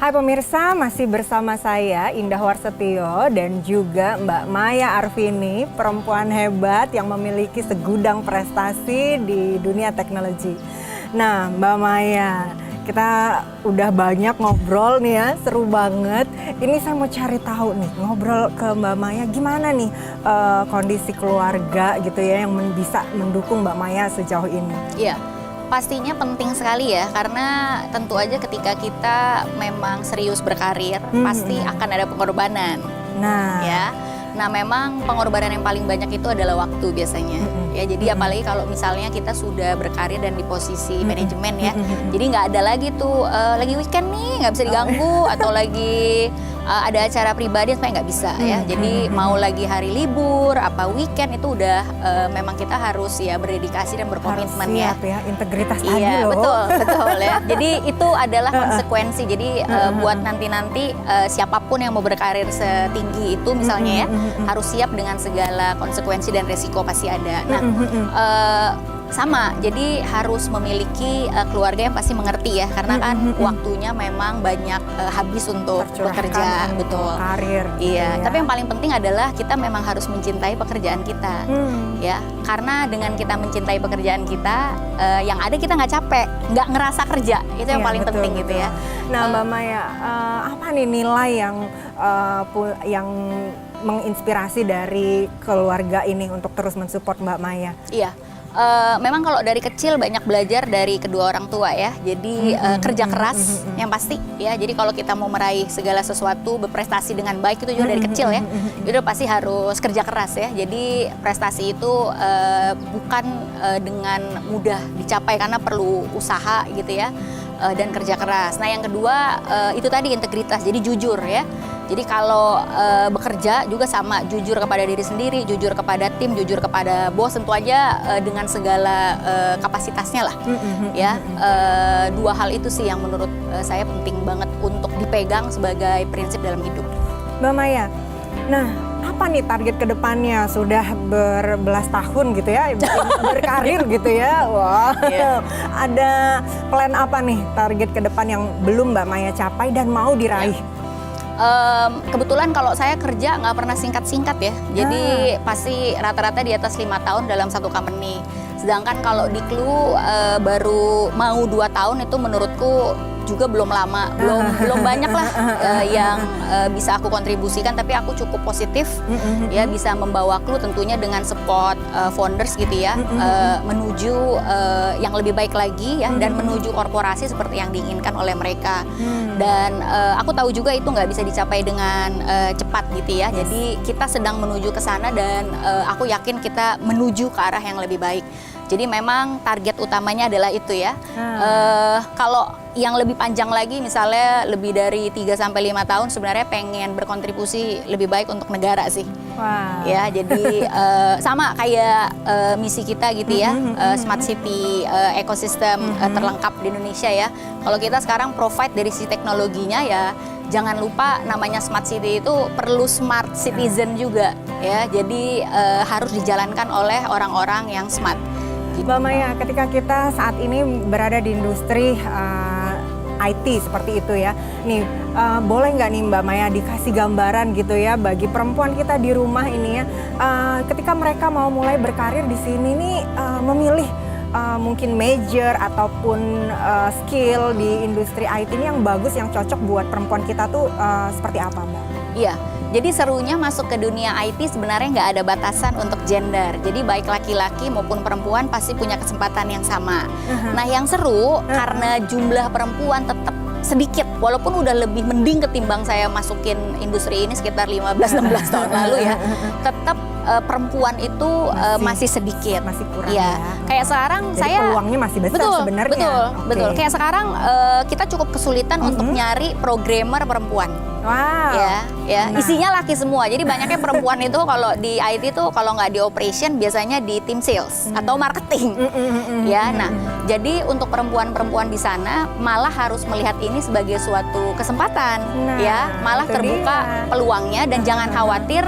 Hai pemirsa, masih bersama saya Indah Warsetio dan juga Mbak Maya Arvini, perempuan hebat yang memiliki segudang prestasi di dunia teknologi. Nah Mbak Maya, kita udah banyak ngobrol nih ya, seru banget. Ini saya mau cari tahu nih, ngobrol ke Mbak Maya gimana nih kondisi keluarga gitu ya yang bisa mendukung Mbak Maya sejauh ini. Iya. Pastinya penting sekali ya, karena tentu aja ketika kita memang serius berkarir, pasti akan ada pengorbanan. Nah, ya. Nah, memang pengorbanan yang paling banyak itu adalah waktu biasanya. Ya, jadi apalagi kalau misalnya kita sudah berkarir dan di posisi manajemen ya. Jadi nggak ada lagi tuh lagi weekend nih nggak bisa diganggu atau lagi ada acara pribadi supaya nggak bisa ya. Jadi mau lagi hari libur, apa weekend itu udah memang kita harus ya berdedikasi dan berkomitmen harus siap ya. Integritas tadi iya, loh. betul ya. Jadi itu adalah konsekuensi. Jadi buat nanti siapapun yang mau berkarir setinggi itu misalnya ya harus siap dengan segala konsekuensi dan resiko pasti ada. Nah, sama, jadi harus memiliki keluarga yang pasti mengerti ya, karena kan waktunya memang banyak habis untuk bekerja, betul. Karir. Iya, ya. tapi yang paling penting adalah kita memang harus mencintai pekerjaan kita, ya. Karena dengan kita mencintai pekerjaan kita, yang ada kita nggak capek, nggak ngerasa kerja, itu yang paling penting gitu ya. Nah, Mbak Maya, apa nih nilai yang menginspirasi dari keluarga ini untuk terus mensupport Mbak Maya? Iya. Memang kalau dari kecil banyak belajar dari kedua orang tua ya. Jadi kerja keras yang pasti ya. Jadi kalau kita mau meraih segala sesuatu, berprestasi dengan baik itu juga dari kecil ya. Itu pasti harus kerja keras ya. Jadi prestasi itu bukan dengan mudah dicapai karena perlu usaha gitu ya. Dan kerja keras. Nah, yang kedua itu tadi integritas. Jadi jujur ya. Jadi kalau bekerja juga sama, jujur kepada diri sendiri, jujur kepada tim, jujur kepada bos, tentu aja dengan segala kapasitasnya lah. Ya, dua hal itu sih yang menurut saya penting banget untuk dipegang sebagai prinsip dalam hidup. Mbak Maya, nah apa nih target kedepannya? Sudah berbelas tahun gitu ya, berkarir gitu ya. Wah, ada plan apa nih target ke depan yang belum Mbak Maya capai dan mau diraih? Kebetulan kalau saya kerja nggak pernah singkat-singkat ya. Jadi pasti rata-rata di atas 5 tahun dalam satu company. Sedangkan kalau di Clue baru mau 2 tahun itu menurutku juga belum lama, belum banyak lah yang bisa aku kontribusikan, tapi aku cukup positif ya bisa membawa Clue tentunya dengan support founders gitu ya menuju yang lebih baik lagi ya dan menuju korporasi seperti yang diinginkan oleh mereka. Dan aku tahu juga itu nggak bisa dicapai dengan cepat gitu ya. Jadi kita sedang menuju ke sana dan aku yakin kita menuju ke arah yang lebih baik. Jadi memang target utamanya adalah itu ya. Kalau yang lebih panjang lagi misalnya lebih dari 3-5 tahun sebenarnya pengen berkontribusi lebih baik untuk negara sih. Wow. Ya, jadi sama kayak misi kita gitu ya, Smart City ekosistem terlengkap di Indonesia ya. Kalau kita sekarang provide dari sisi teknologinya ya, jangan lupa namanya Smart City itu perlu smart citizen juga ya. Jadi harus dijalankan oleh orang-orang yang smart. Mbak Maya, ketika kita saat ini berada di industri IT seperti itu ya, nih boleh nggak nih Mbak Maya dikasih gambaran gitu ya bagi perempuan kita di rumah ini ya, ketika mereka mau mulai berkarir di sini nih memilih mungkin major ataupun skill di industri IT ini yang bagus, yang cocok buat perempuan kita tuh seperti apa Mbak? Iya. Jadi serunya masuk ke dunia IT sebenarnya nggak ada batasan untuk gender. Jadi baik laki-laki maupun perempuan pasti punya kesempatan yang sama. Nah yang seru karena jumlah perempuan tetap sedikit. Walaupun udah lebih mending ketimbang saya masukin industri ini sekitar 15-16 tahun lalu ya. Tetap perempuan itu masih sedikit. Masih kurang ya. Kayak sekarang jadi saya peluangnya masih besar sebenarnya. Betul. Kayak sekarang kita cukup kesulitan untuk nyari programmer perempuan. Wow. Ya. Isinya laki semua. Jadi banyaknya perempuan itu kalau di IT tuh kalau nggak di operation biasanya di tim sales atau marketing. Ya. Nah, jadi untuk perempuan-perempuan di sana malah harus melihat ini sebagai suatu kesempatan. Ya, malah terbuka peluangnya dan jangan khawatir.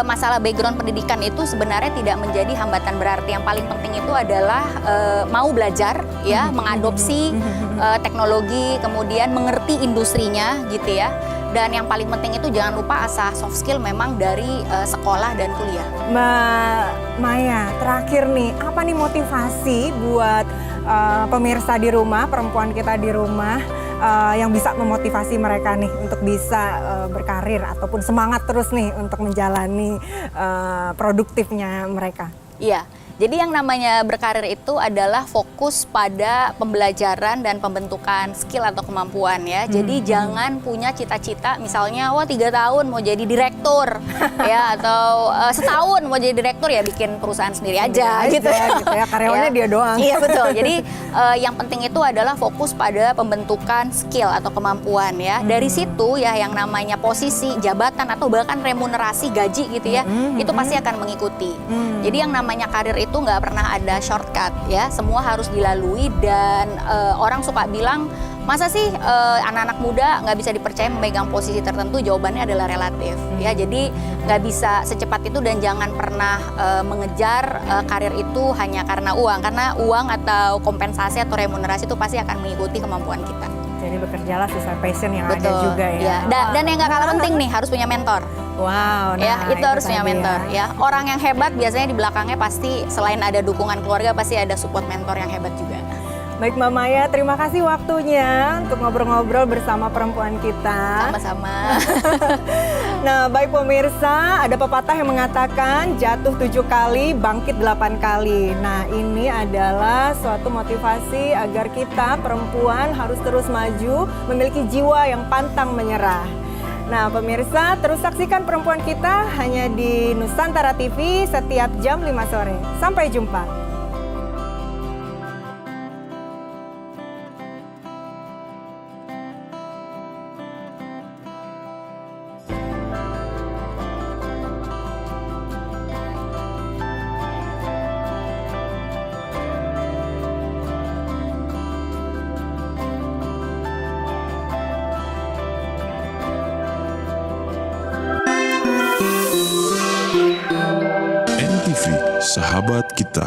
Masalah background pendidikan itu sebenarnya tidak menjadi hambatan berarti. Yang paling penting itu adalah mau belajar ya, mengadopsi teknologi, kemudian mengerti industrinya gitu ya. Dan yang paling penting itu jangan lupa asah soft skill memang dari sekolah dan kuliah. Mbak Maya, terakhir nih, apa nih motivasi buat pemirsa di rumah, perempuan kita di rumah yang bisa memotivasi mereka nih untuk bisa berkarir ataupun semangat terus nih untuk menjalani produktifnya mereka? Iya. Jadi yang namanya berkarir itu adalah fokus pada pembelajaran dan pembentukan skill atau kemampuan ya. Jadi jangan punya cita-cita misalnya 3 tahun mau jadi direktur ya, atau setahun mau jadi direktur ya bikin perusahaan sendiri aja gitu ya, karyawannya dia doang. Iya betul. Jadi yang penting itu adalah fokus pada pembentukan skill atau kemampuan ya. Dari situ ya yang namanya posisi, jabatan atau bahkan remunerasi gaji gitu ya, itu pasti akan mengikuti. Jadi yang namanya karir itu nggak pernah ada shortcut ya, semua harus dilalui. Dan orang suka bilang masa sih anak-anak muda nggak bisa dipercaya memegang posisi tertentu, jawabannya adalah relatif ya. Jadi nggak bisa secepat itu dan jangan pernah mengejar karir itu hanya karena uang atau kompensasi atau remunerasi itu pasti akan mengikuti kemampuan kita. Jadi bekerjalah sesuai passion yang Betul, ada juga ya. Dan yang nggak kalah penting nih, harus punya mentor. Wow, Ya, itu harus punya mentor ya. Orang yang hebat biasanya di belakangnya pasti selain ada dukungan keluarga, pasti ada support mentor yang hebat juga. Baik Mbak Maya, terima kasih waktunya untuk ngobrol-ngobrol bersama perempuan kita. Sama-sama. Nah, baik pemirsa, ada pepatah yang mengatakan jatuh 7 kali, bangkit 8 kali. Nah, ini adalah suatu motivasi agar kita perempuan harus terus maju, memiliki jiwa yang pantang menyerah. Nah, pemirsa, terus saksikan Perempuan Kita hanya di Nusantara TV setiap jam 5 sore. Sampai jumpa. NTV, sahabat kita.